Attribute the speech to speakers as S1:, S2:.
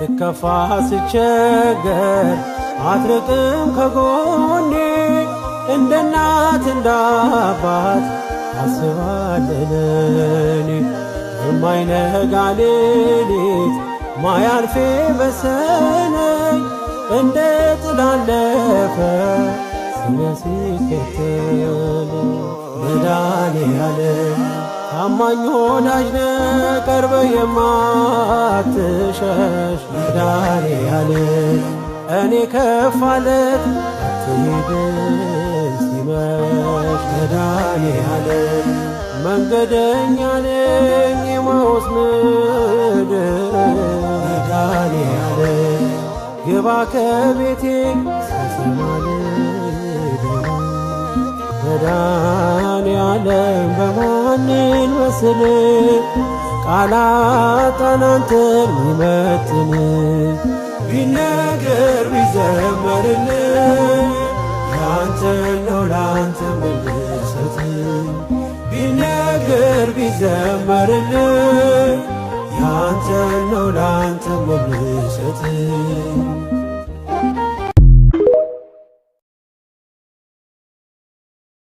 S1: ስከፋ ስቸገር አትርቅም ከጎኔ እንደ እናት እንደ አባት አስባለለኔ የማይነጋ ሌሊት ማያልፌ በሰነኝ እንደ ጥላ አለፈ ስሜ ሲከተል መድኃኔዓለም ታማኝ ወዳጅ ነህ ቀርበህ የማትሸሽ መድኃኔዓለም እኔ ከፋለት አትሂድ ሲመሽ መድኃኔዓለም መንገደኛ ነኝ የኤማሁስ ምድር መድኃኔዓለም ግባ ከቤቴ ሳሰማልህ መድኃኔዓለም በማንን መስል ቃላት አንተን ሚመጥን ቢነገር ቢዘመርልህ ያንተ ነው ላንተ መልሰት ቢነገር ቢዘመርልህ ያንተ ነው ላንተ መልሰት